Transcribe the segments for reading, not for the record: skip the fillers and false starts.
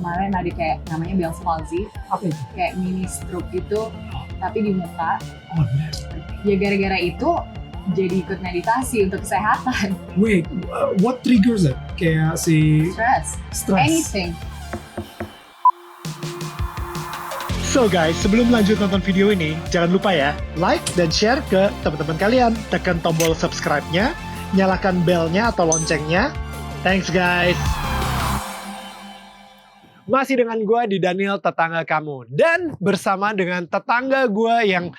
kemarin ada kayak namanya Bell's palsy, Apa itu? kayak mini stroke gitu, tapi di muka. Oh, bener. Ya gara-gara itu jadi ikut meditasi untuk kesehatan. Wait, what triggers it? Kayak si Stress, anything. So guys, sebelum lanjut nonton video ini, jangan lupa ya, like dan share ke teman-teman kalian. Tekan tombol subscribe-nya, nyalakan bell-nya atau loncengnya. Thanks guys! Masih dengan gue di Daniel Tetangga Kamu. Dan bersama dengan tetangga gue yang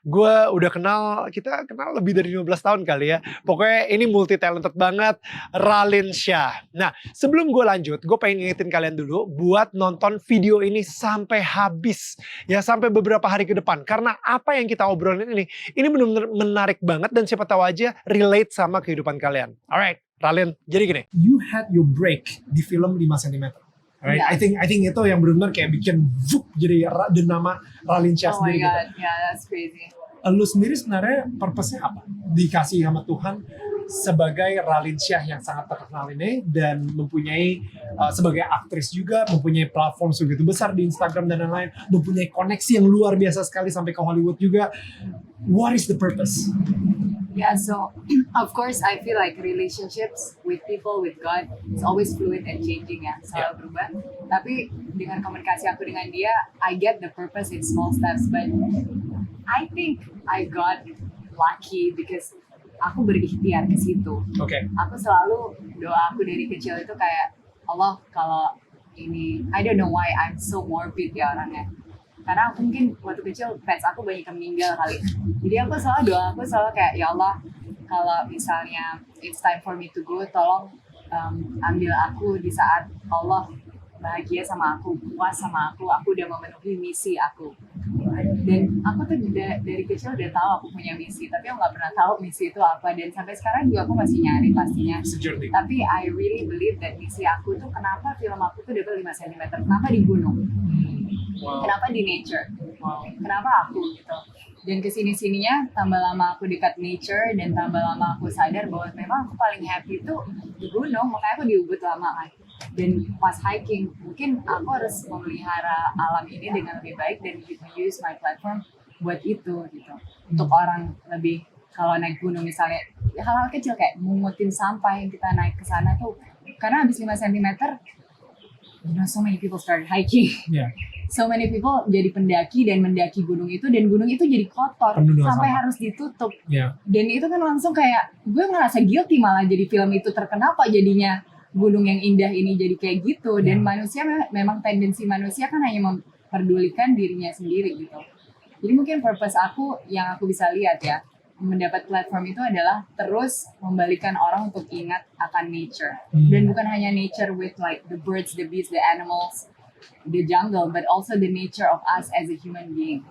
gue udah kenal, kita kenal lebih dari 15 tahun kali ya. Pokoknya ini multi talented banget, Ralin Shah. Nah, sebelum gue lanjut, gue pengen ngingetin kalian dulu buat nonton video ini sampai habis. Ya, sampai beberapa hari ke depan. Karena apa yang kita obrolin ini benar-benar menarik banget dan siapa tahu aja relate sama kehidupan kalian. Alright, Ralin, jadi gini. You had your break di film 5 cm. Right? Yeah. I think itu yang benar-benar kayak bikin vup, jadi dan nama Ralin Shah Oh my sendiri. god, yeah, that's crazy. Lu sendiri sebenarnya purpose-nya apa? Dikasih sama Tuhan sebagai Ralin Shah yang sangat terkenal ini dan mempunyai sebagai aktris juga, mempunyai platform segitu besar di Instagram dan lain-lain, mempunyai koneksi yang luar biasa sekali sampai ke Hollywood juga. What is the purpose? Yeah, so of course I feel like relationships with people, with God, it's always fluid and changing ya, selalu berubah. Tapi dengan komunikasi aku dengan dia, I get the purpose in small steps, but I think I got lucky because aku berikhtiar ke situ. Oke. Aku selalu, doa aku dari kecil itu kayak, Allah kalau ini, I don't know why I'm so morbid ya orangnya. Karena aku mungkin waktu kecil fans aku banyak yang meninggal kali. Jadi aku selalu doa, aku selalu kayak, ya Allah kalau misalnya it's time for me to go, tolong ambil aku di saat Allah bahagia sama aku, puas sama aku udah memenuhi misi aku. Dan aku tuh dari kecil udah tahu aku punya misi, tapi aku nggak pernah tahu misi itu apa. Dan sampai sekarang juga aku masih nyari pastinya. Tapi I really believe that misi aku tuh, kenapa film aku tuh dapat 5 cm, kenapa di gunung, kenapa di nature, kenapa aku gitu. Dan kesini-sininya tambah lama aku dekat nature dan tambah lama aku sadar bahwa memang aku paling happy tuh di gunung, makanya aku di Ubud lama kan. Dan pas hiking, mungkin aku harus memelihara alam ini dengan lebih baik dan use my platform buat itu gitu. Untuk orang lebih, kalau naik gunung misalnya, hal-hal kecil kayak mengutin sampah yang kita naik ke sana tuh, karena habis 5 cm, you know, so many people started hiking. Yeah. So many people jadi pendaki dan mendaki gunung itu, dan gunung itu jadi kotor sampai harus ditutup. Yeah. Dan itu kan langsung kayak gue ngerasa guilty malah jadi film itu terkenal kok jadinya gunung yang indah ini jadi kayak gitu. Dan manusia memang tendensi manusia kan hanya memperdulikan dirinya sendiri gitu. Jadi mungkin purpose aku yang aku bisa lihat ya, mendapat platform itu adalah terus membalikan orang untuk ingat akan nature. Dan bukan hanya nature with like the birds, the beasts, the animals, the jungle, but also the nature of us as a human being.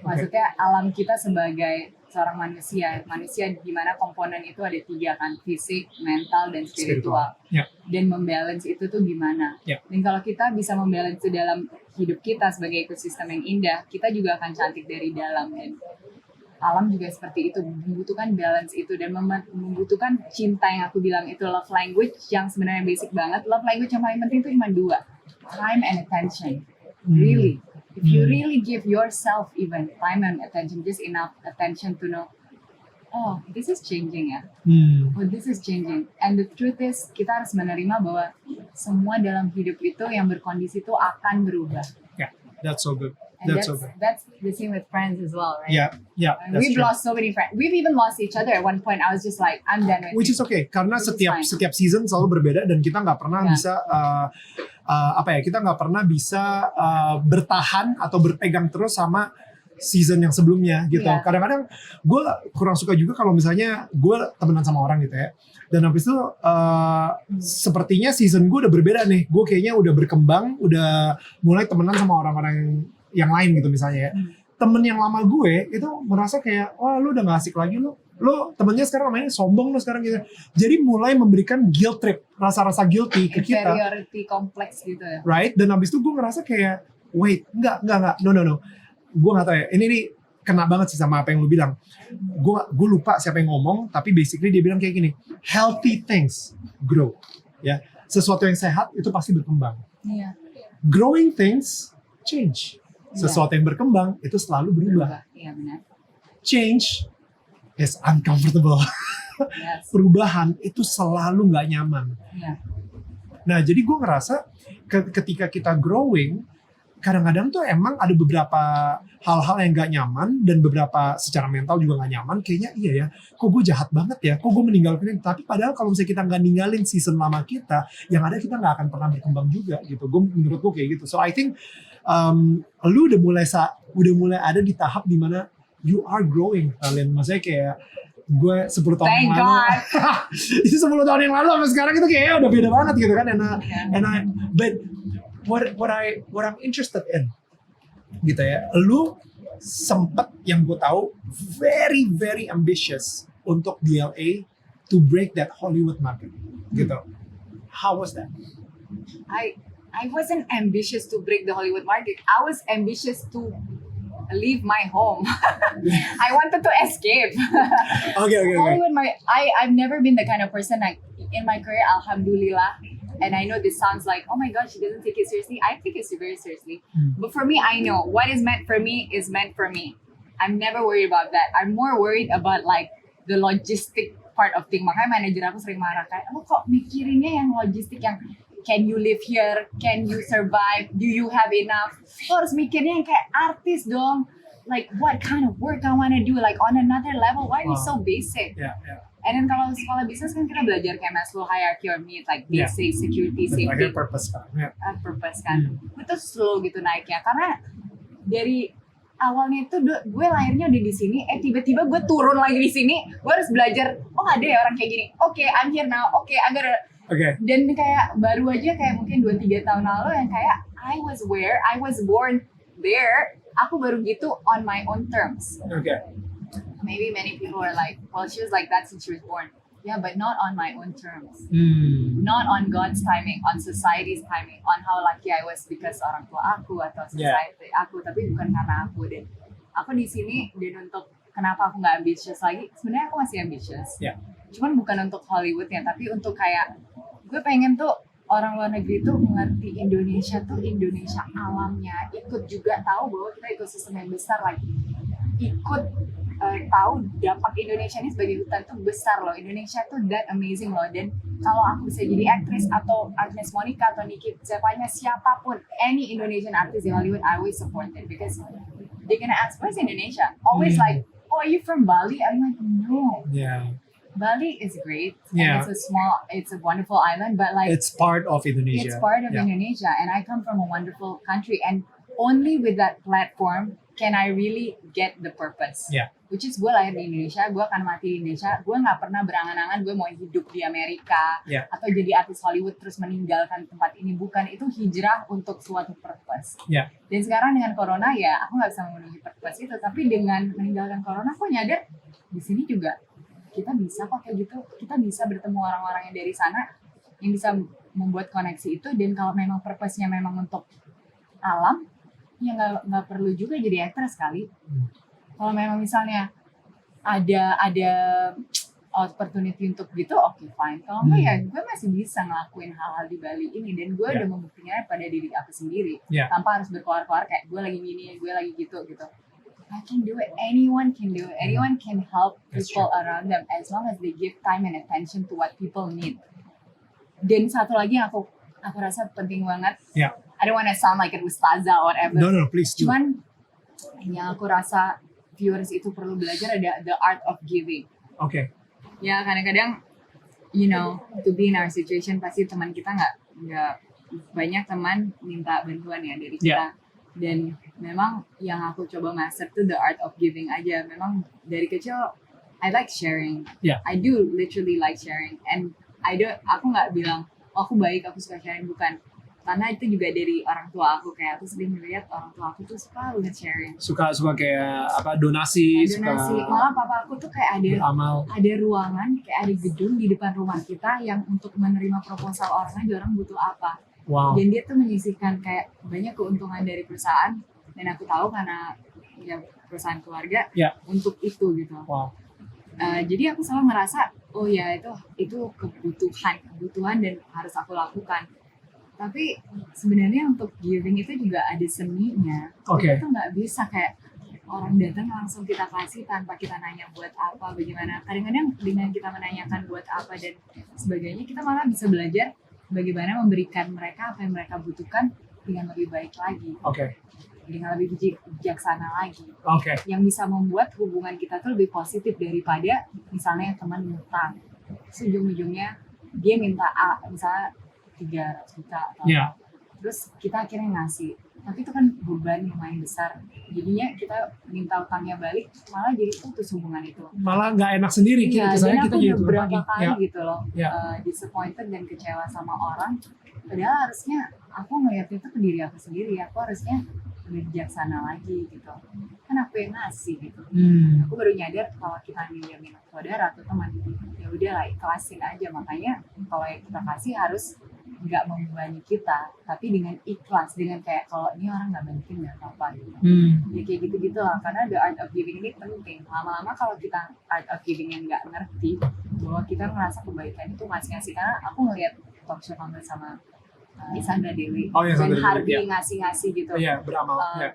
Maksudnya alam kita sebagai seorang manusia di mana komponen itu ada 3 kan, fisik, mental, dan spiritual. Yeah. Dan membalance itu tuh gimana? Yeah. Dan kalau kita bisa membalance itu dalam hidup kita sebagai ekosistem yang indah, kita juga akan cantik dari dalam. Dan alam juga seperti itu, membutuhkan balance itu dan membutuhkan cinta yang aku bilang itu love language yang sebenarnya basic banget. Love language yang paling penting itu cuma 2, time and attention. Really, if you really give yourself even time and attention, just enough attention to know, oh this is changing ya, oh this is changing. And the truth is, kita harus menerima bahwa semua dalam hidup itu yang berkondisi itu akan berubah. Yeah, that's so good. And That's so good. that's the same with friends as well, right? Yeah. And we've lost so many friends. We've even lost each other at one point. I was just like, I'm done with Which you. is okay, karena Which is setiap season selalu berbeda dan kita nggak pernah bisa kita nggak pernah bisa bertahan atau berpegang terus sama season yang sebelumnya gitu. Yeah. Kadang-kadang gue kurang suka juga kalau misalnya gue temenan sama orang gitu ya, dan habis itu sepertinya season gue udah berbeda nih. Gue kayaknya udah berkembang, udah mulai temenan sama orang-orang yang lain gitu misalnya ya. Temen yang lama gue itu merasa kayak, wah lu udah gak asik lagi, lu temennya sekarang namanya sombong lu sekarang gitu. Jadi mulai memberikan guilt trip, rasa-rasa guilty ke kita. Inferiority complex gitu ya. Right? Dan habis itu gue ngerasa kayak, wait, enggak, no. Gue gak tahu ya, ini nih kena banget sih sama apa yang lu bilang. Gue lupa siapa yang ngomong, tapi basically dia bilang kayak gini, healthy things grow. Ya, sesuatu yang sehat itu pasti berkembang. Iya. growing things change. Sesuatu yang berkembang itu selalu berubah. Iya benar. Change is uncomfortable. Yes. Perubahan itu selalu nggak nyaman. Iya. Nah, jadi gue ngerasa ketika kita growing, kadang-kadang tuh emang ada beberapa hal-hal yang nggak nyaman dan beberapa secara mental juga nggak nyaman. Kayaknya iya ya, kok gue jahat banget ya, kok gue meninggalkan ini. Tapi padahal kalau misalnya kita nggak ninggalin season lama kita, yang ada kita nggak akan pernah berkembang juga gitu. Menurut gue kayak gitu. So I think lu udah mulai ada di tahap dimana you are growing, kalian. Maksudnya kayak gue 10 tahun Thank yang lalu, God. itu 10 tahun yang lalu sama sekarang itu kayaknya udah beda banget gitu kan. But what I'm interested in gitu ya, lu sempet yang gue tahu very very ambitious untuk DLA to break that Hollywood market gitu. How was that? I wasn't ambitious to break the Hollywood market. I was ambitious to leave my home. I wanted to escape. Okay. Hollywood market. I've never been the kind of person like in my career, alhamdulillah. And I know this sounds like, oh my God, she doesn't take it seriously. I take it very seriously. But for me, I know what is meant for me is meant for me. I'm never worried about that. I'm more worried about like the logistic part of thing. Makanya manajer aku sering marah kayak, lo kok mikirinnya yang logistik yang can you live here? Can you survive? Do you have enough? Lo harus mikirnya yang kayak artis dong. Like what kind of work I wanna do? Like on another level. Why are you so basic? Yeah. And then kalau sekolah bisnis kan kita belajar kayak Maslow hierarchy or needs, like basic, security, safety, Purpose kan. Yeah. purpose kan. Itu slow gitu naiknya karena dari awalnya itu gue lahirnya udah di sini, tiba-tiba gue turun lagi di sini, gue harus belajar. Oh ada ya orang kayak gini. Oke, I'm here now. Oke, agar. Okay. Dan kayak baru aja kayak mungkin 2-3 tahun lalu yang kayak I was born there. Aku baru gitu on my own terms. Okay. Maybe many people are like, well, she was like that since she was born. Yeah, but not on my own terms. Not on God's timing, on society's timing, on how lucky I was because orang tua aku atau society aku, tapi bukan karena aku. Dan aku di sini dan untuk kenapa aku nggak ambitious lagi? Sebenarnya aku masih ambitious. Yeah. Cuman bukan untuk Hollywood ya, tapi untuk kayak gue pengen tuh orang luar negeri tuh mengerti Indonesia tuh Indonesia alamnya, ikut juga tahu bahwa kita ekosistem yang besar lagi, ikut tahu dampak Indonesia ini sebagai hutan tuh besar loh. Indonesia tuh that amazing loh. Dan kalau aku bisa jadi aktris atau Agnes Monica atau Niki siapapun, any Indonesian artist di Hollywood, I always support it because they're gonna ask, where's Indonesia? Always like, oh, are you from Bali? I'm like, no. Yeah. Bali is great. Yeah. And it's a wonderful island, but like It's part of Indonesia. it's part of Indonesia, and I come from a wonderful country, and only with that platform can I really get the purpose. Yeah. Which is gue lahir di Indonesia, gue akan mati di Indonesia, gue nggak pernah berangan-angan gue mau hidup di Amerika atau jadi artis Hollywood terus meninggalkan tempat ini. Bukan, itu hijrah untuk suatu purpose. Yeah. Dan sekarang dengan corona ya aku nggak bisa memenuhi purpose itu, tapi dengan meninggalkan corona aku nyadar di sini juga kita bisa kok kayak gitu, kita bisa bertemu orang-orang yang dari sana yang bisa membuat koneksi itu. Dan kalau memang purpose-nya memang untuk alam, ya nggak perlu juga jadi aktris kali. Kalau memang misalnya ada opportunity untuk gitu, oke, fine. Kalau enggak ya gue masih bisa ngelakuin hal-hal di Bali ini, dan gue udah membuktinya pada diri aku sendiri tanpa harus berkoar-koar kayak gue lagi gini, gue lagi gitu. I can do it. Anyone can do it. Anyone can help people around them as long as they give time and attention to what people need. Dan satu lagi yang aku rasa penting banget. Yeah. I don't want to sound like an ustazah or whatever. No, please do. Cuman yang aku rasa viewers itu perlu belajar ada the art of giving. Okay. Ya kadang-kadang, you know, to be in our situation pasti teman kita nggak banyak teman minta bantuan ya dari kita. Dan memang yang aku coba master tuh the art of giving aja. Memang dari kecil I like sharing. Yeah. I do literally like sharing. And aku nggak bilang, oh, aku baik, aku suka sharing, bukan. Karena itu juga dari orang tua aku, kayak aku sering melihat orang tua aku tuh suka banget sharing. Suka kayak apa donasi, Malah papa aku tuh kayak ada ruangan, kayak ada gedung di depan rumah kita yang untuk menerima proposal orang aja orang butuh apa. Wow. Dan dia tuh menyisihkan kayak banyak keuntungan dari perusahaan, dan aku tahu karena ya perusahaan keluarga untuk itu gitu. Wow. Jadi aku selalu ngerasa, oh ya itu kebutuhan dan harus aku lakukan. Tapi sebenarnya untuk giving itu juga ada seninya. Oke. Kita tuh nggak bisa kayak orang datang langsung kita kasih tanpa kita nanya buat apa, bagaimana. Kadang-kadang dengan kita menanyakan buat apa dan sebagainya, kita malah bisa belajar bagaimana memberikan mereka apa yang mereka butuhkan dengan lebih baik lagi, Oke. dengan lebih bijaksana lagi. Oke. Yang bisa membuat hubungan kita tuh lebih positif daripada misalnya teman ngutang. Terus ujung-ujungnya dia minta A, misalnya 300 juta atau Iya. apa. Terus kita akhirnya ngasih. Tapi itu kan beban lumayan besar. Jadinya kita minta utangnya balik, malah jadi putus hubungan itu. Malah nggak enak sendiri. Iya, Kesannya dan kita aku jadi udah turun berapa lagi. kali Ya. gitu loh, Ya. disappointed dan kecewa sama orang. Padahal harusnya aku ngeliat itu ke diri aku sendiri. Aku harusnya lebih bijaksana lagi gitu. Kan aku yang ngasih gitu. Aku baru nyadar kalau kita minjemin saudara atau teman, ya udah lah ikhlasin aja. Makanya kalau yang kita kasih harus nggak membebani kita, tapi dengan ikhlas, dengan kayak kalau ini orang nggak bantuin nggak apa-apa gitu. Ya kayak gitu-gitu lah, karena the art of giving ini penting. Lama-lama kalau kita art of giving yang nggak ngerti, bahwa kita ngerasa kebaikan itu ngasih-ngasih, karena aku ngeliat talk show kamu sama Sandra Dewi Oh, ya, dan Sandra Dewi, Harvey ya. ngasih-ngasih gitu. Iya, beramal. Uh, Ya.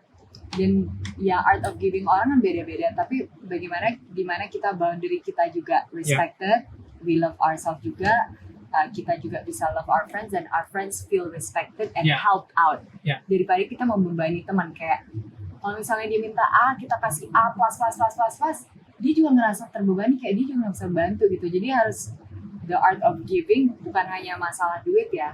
Dan ya art of giving orang kan beda-beda, tapi bagaimana dimana kita boundary kita juga respected, we love ourselves juga, kita juga bisa love our friends dan our friends feel respected and Yeah. helped out. Yeah. Daripada kita membebani teman kayak kalau misalnya dia minta A, kita kasih A plus, dia juga ngerasa terbebani, kayak dia juga nggak bisa bantu gitu. Jadi harus the art of giving bukan hanya masalah duit ya.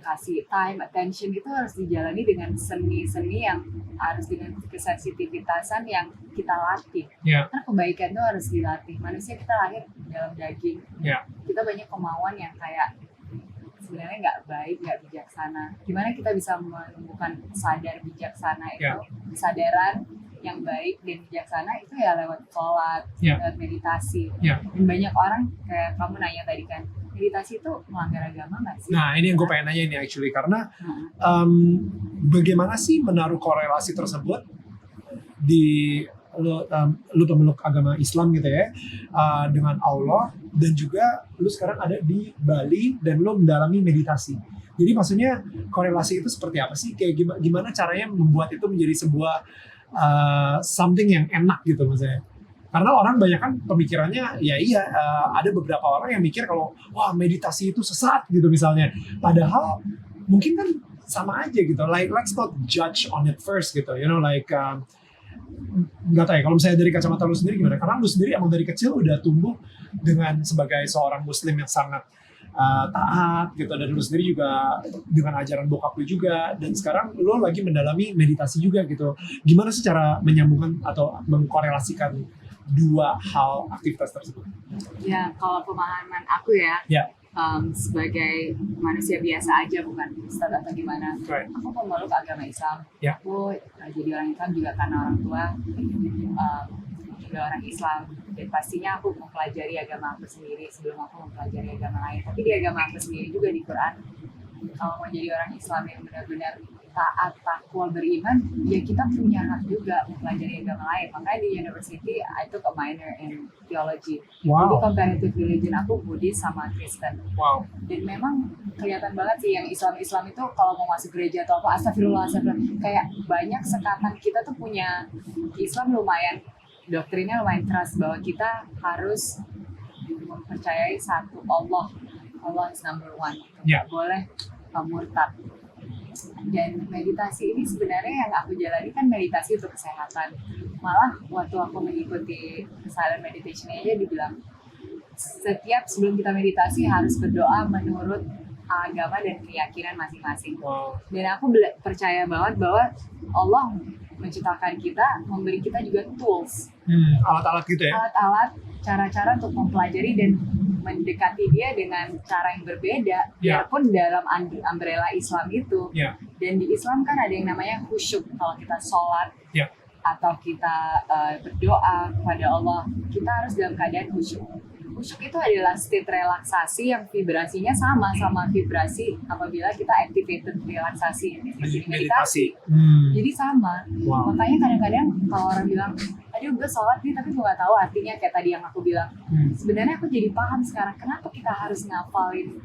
Kasih time, attention itu harus dijalani dengan seni-seni yang harus dengan kesensitivitasan yang kita latih. Ya. Karena kebaikan itu harus dilatih. Manusia kita lahir dalam daging. Ya. Kita banyak kemauan yang kayak sebenarnya nggak baik, nggak bijaksana. Gimana kita bisa menumbuhkan sadar bijaksana itu, kesadaran yang baik dan bijaksana itu ya lewat sholat, lewat meditasi. Dan banyak orang kayak kamu nanya tadi kan, meditasi itu melanggar agama nggak sih? Nah, ini yang gue pengen nanya ini actually, karena bagaimana sih menaruh korelasi tersebut di lu pemeluk agama Islam gitu ya, dengan Allah, dan juga lu sekarang ada di Bali dan lu mendalami meditasi. Jadi maksudnya korelasi itu seperti apa sih? Kayak gimana caranya membuat itu menjadi sebuah something yang enak gitu maksudnya? Karena orang banyak kan pemikirannya ada beberapa orang yang mikir kalau wah meditasi itu sesat gitu misalnya. Padahal mungkin kan sama aja gitu. Like let's not judge on it first gitu. You know like nggak tahu ya kalau misalnya dari kacamata lu sendiri gimana? Karena lu sendiri emang dari kecil udah tumbuh dengan sebagai seorang muslim yang sangat taat gitu, dan lu sendiri juga dengan ajaran bokap lu juga, dan sekarang lu lagi mendalami meditasi juga gitu. Gimana sih cara menyambungkan atau mengkorelasikan dua hal aktivitas tersebut? Ya, kalau pemahaman aku ya, sebagai manusia biasa aja, bukan ustadz atau gimana. Right. Aku pemeluk agama Islam. Yeah. Aku jadi orang Islam juga karena orang tua juga orang Islam. Dan pastinya aku mempelajari agama aku sendiri sebelum aku mempelajari agama lain. Tapi di agama aku sendiri juga di Quran, kalau mau jadi orang Islam yang benar-benar taat, takwa, beriman, ya kita punya hak juga mempelajari agama lain. Makanya di university, I took a minor in theology. Wow. Jadi comparative religion aku Buddhis sama Kristen. Wow. Dan memang kelihatan banget sih yang Islam itu kalau mau masuk gereja atau apa, astagfirullah. Kayak banyak sekatan kita tuh punya Islam lumayan, doktrinnya lumayan keras bahwa kita harus mempercayai satu Allah. Allah is number one. Yeah. Nggak boleh murtad. Dan meditasi ini sebenarnya yang aku jalani kan meditasi untuk kesehatan. Malah waktu aku mengikuti silent meditation aja dibilang setiap sebelum kita meditasi harus berdoa menurut agama dan keyakinan masing-masing. Wow. Dan aku percaya banget bahwa Allah menciptakan kita, memberi kita juga tools, alat-alat gitu ya? Alat-alat, cara-cara untuk mempelajari dan mendekati dia dengan cara yang berbeda, biarpun dalam umbrella Islam itu. Dan di Islam kan ada yang namanya khusyuk. Kalau kita sholat atau kita berdoa kepada Allah, kita harus dalam keadaan khusyuk. Khusyuk itu adalah state relaksasi yang vibrasinya sama vibrasi apabila kita activated relaksasi meditasi. Jadi sama. Wow. Makanya kadang-kadang kalau orang bilang, aduh gue sholat nih tapi gue gak tahu artinya, kayak tadi yang aku bilang. Sebenarnya aku jadi paham sekarang kenapa kita harus ngafalin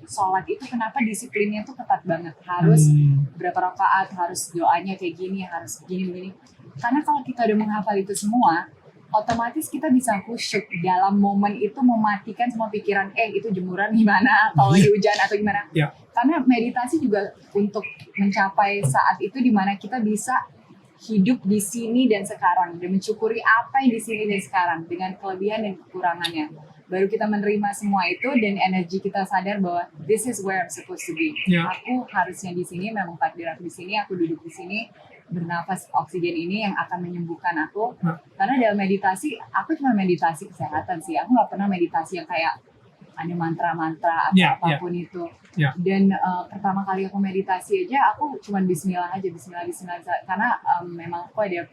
sholat itu kenapa disiplinnya tuh ketat banget, harus berapa rakaat, harus doanya kayak gini, harus begini. Karena kalau kita udah menghafal itu semua, otomatis kita bisa khusyuk dalam momen itu, mematikan semua pikiran, itu jemuran gimana, kalau lagi hujan atau gimana. Yeah. Karena meditasi juga untuk mencapai saat itu dimana kita bisa hidup di sini dan sekarang, dan mensyukuri apa yang di sini dan sekarang dengan kelebihan dan kekurangannya. Baru kita menerima semua itu dan energi kita sadar bahwa this is where I'm supposed to be. Yeah. Aku harusnya di sini, memang takdir aku di sini, aku duduk di sini, bernafas oksigen ini yang akan menyembuhkan aku. Karena dalam meditasi, aku cuma meditasi kesehatan sih. Aku nggak pernah meditasi yang kayak ada mantra-mantra atau apapun itu. Dan pertama kali aku meditasi aja, aku cuma Bismillah aja, Bismillah. Karena memang aku ada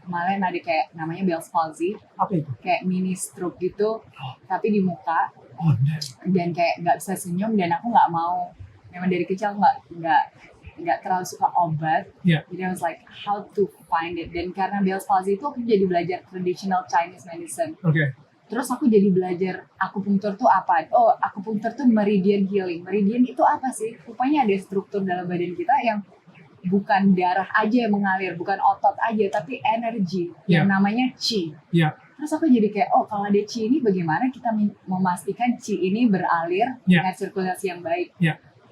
kemarin ada kayak namanya Bell's palsy, kayak mini stroke gitu, tapi di muka, dan kayak nggak bisa senyum, dan aku nggak mau. Memang dari kecil aku nggak terlalu suka obat, jadi I was like how to find it. Dan karena Bell's palsy itu aku jadi belajar traditional Chinese medicine. Terus aku jadi belajar akupunktur tuh apa? Oh, akupunktur tuh meridian healing. Meridian itu apa sih? Rupanya ada struktur dalam badan kita yang bukan darah aja yang mengalir, bukan otot aja, tapi energi yang namanya qi. Terus aku jadi kayak, oh kalau ada qi ini bagaimana kita memastikan qi ini beralir dengan sirkulasi yang baik.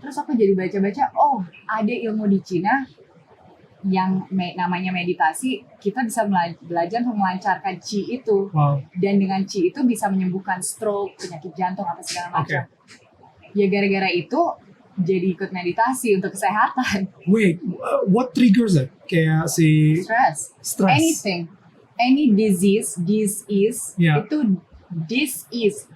Terus aku jadi baca-baca, oh ada ilmu di Cina yang namanya meditasi, kita bisa belajar untuk melancarkan qi itu. Dan dengan qi itu bisa menyembuhkan stroke, penyakit jantung, apa segala macam. Ya gara-gara itu jadi ikut meditasi untuk kesehatan. Wait, what triggers it? Kayak si Stress. Anything. Any disease itu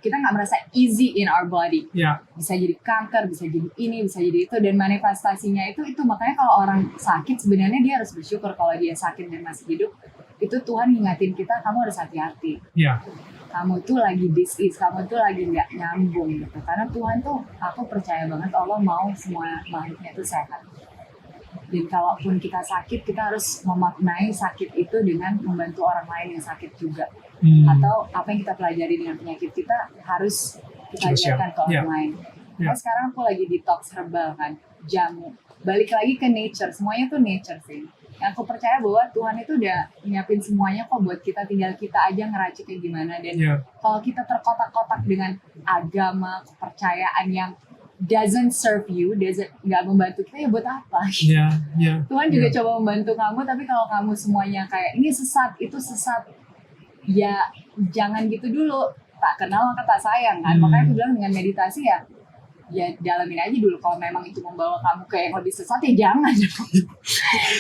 kita nggak merasa easy in our body. Bisa jadi kanker, bisa jadi ini, bisa jadi itu, dan manifestasinya itu makanya kalau orang sakit sebenarnya dia harus bersyukur kalau dia sakit dan masih hidup. Itu Tuhan ngingatin kita, kamu harus hati-hati. Kamu tuh lagi disease, kamu tuh lagi nggak nyambung gitu. Karena Tuhan tuh, aku percaya banget Allah mau semua makhluknya itu sehat. Dan kalaupun kita sakit, kita harus memaknai sakit itu dengan membantu orang lain yang sakit juga. Atau apa yang kita pelajari dengan penyakit kita harus kita ajarkan ke orang lain. Nah, sekarang aku lagi detox herbal kan, jamu. Balik lagi ke nature, semuanya tuh nature sih. Yang aku percaya bahwa Tuhan itu udah nyiapin semuanya kok buat kita, tinggal kita aja ngeraciknya gimana. Dan kalau kita terkotak-kotak dengan agama, kepercayaan yang doesn't serve you, nggak membantu kita, ya buat apa? Tuhan juga coba membantu kamu, tapi kalau kamu semuanya kayak ini sesat, itu sesat, ya jangan gitu dulu. Tak kenal maka tak sayang kan. Makanya aku bilang dengan meditasi ya dalamin aja dulu. Kalau memang itu membawa kamu ke yang lebih sesat, ya jangan.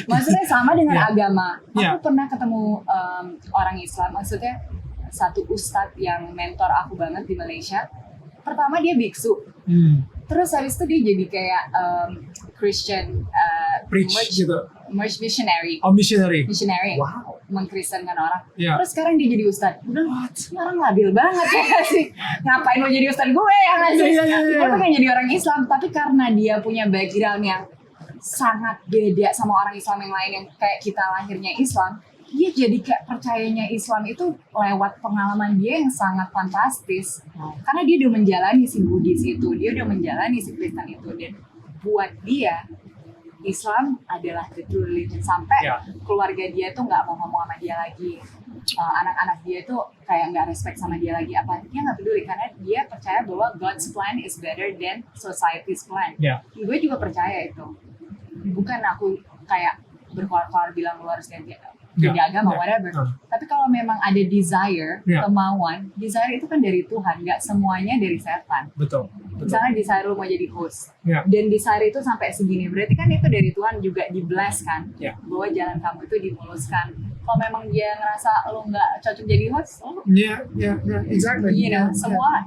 Maksudnya sama dengan agama. Aku pernah ketemu orang Islam, maksudnya satu ustadz yang mentor aku banget di Malaysia. Pertama dia biksu, terus habis itu dia jadi kayak Christian preach gitu. Missionary. Oh, missionary. Wow. Mengkristenkan orang. Terus sekarang dia jadi ustadz. Udah, orang labil banget ya sih. Ngapain mau jadi ustadz gue ya nggak sih? Dia pengen jadi orang Islam, tapi karena dia punya background yang sangat beda sama orang Islam yang lain yang kayak kita lahirnya Islam, dia jadi kayak percayanya Islam itu lewat pengalaman dia yang sangat fantastis. Karena dia udah menjalani si Buddhis itu, dia udah menjalani si Kristen itu, dan buat dia Islam adalah the true religion. Sampai keluarga dia tuh nggak mau ngomong sama dia lagi, anak-anak dia tuh kayak nggak respect sama dia lagi, apa dia nggak peduli karena dia percaya bahwa God's plan is better than society's plan. Gue juga percaya itu. Bukan aku kayak berkoar-koar bilang lu harus ganti agama, whatever. Tapi kalau memang ada desire, kemauan, desire itu kan dari Tuhan, nggak semuanya dari setan. Betul. Misalnya desire lu mau jadi host, dan desire itu sampai segini, berarti kan itu dari Tuhan juga di-bless kan, bahwa jalan kamu itu dimuluskan. Kalau memang dia ngerasa lu nggak cocok jadi host, Exactly. You know,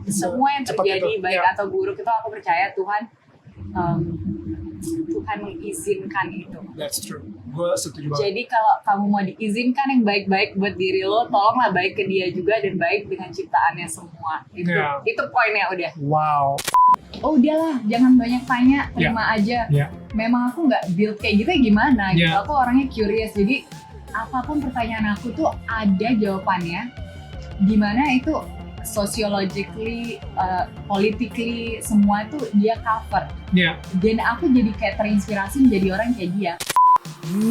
semua yang terjadi baik atau buruk itu aku percaya Tuhan mengizinkan itu. That's true. Gue setuju banget. Jadi kalau kamu mau diizinkan yang baik-baik buat diri lo, tolonglah baik ke dia juga dan baik dengan ciptaannya semua. Itu poinnya udah. Wow. Oh udahlah, jangan banyak tanya, terima aja. Memang aku nggak build kayak gitu ya gimana gitu. Aku orangnya curious, jadi apapun pertanyaan aku tuh ada jawabannya. Dimana itu sociologically, politically, semua tuh dia cover. Iya. Dan aku jadi kayak terinspirasi menjadi orang kayak dia.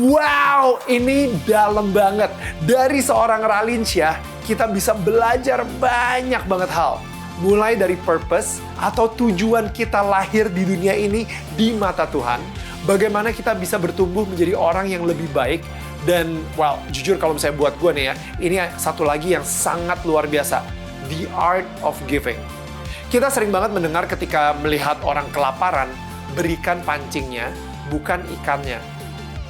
Wow, ini dalam banget. Dari seorang Ralinsyah, kita bisa belajar banyak banget hal. Mulai dari purpose atau tujuan kita lahir di dunia ini di mata Tuhan. Bagaimana kita bisa bertumbuh menjadi orang yang lebih baik. Dan, well, jujur kalau misalnya buat gue nih ya, ini satu lagi yang sangat luar biasa. The art of giving. Kita sering banget mendengar ketika melihat orang kelaparan, berikan pancingnya, bukan ikannya.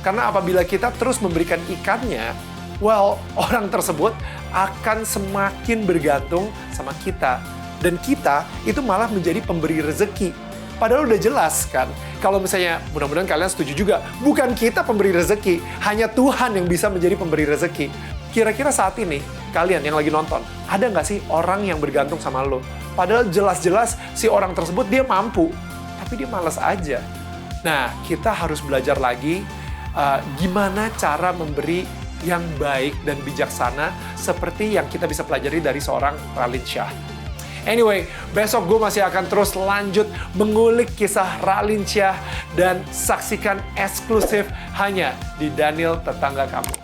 Karena apabila kita terus memberikan ikannya, well, orang tersebut akan semakin bergantung sama kita. Dan kita itu malah menjadi pemberi rezeki. Padahal udah jelas kan, kalau misalnya, mudah-mudahan kalian setuju juga, bukan kita pemberi rezeki, hanya Tuhan yang bisa menjadi pemberi rezeki. Kira-kira saat ini, kalian yang lagi nonton, ada nggak sih orang yang bergantung sama lo? Padahal jelas-jelas si orang tersebut dia mampu, tapi dia malas aja. Nah, kita harus belajar lagi gimana cara memberi yang baik dan bijaksana seperti yang kita bisa pelajari dari seorang Ralinsyah. Anyway, besok gue masih akan terus lanjut mengulik kisah Ralinsyah dan saksikan eksklusif hanya di Daniel Tetangga Kamu.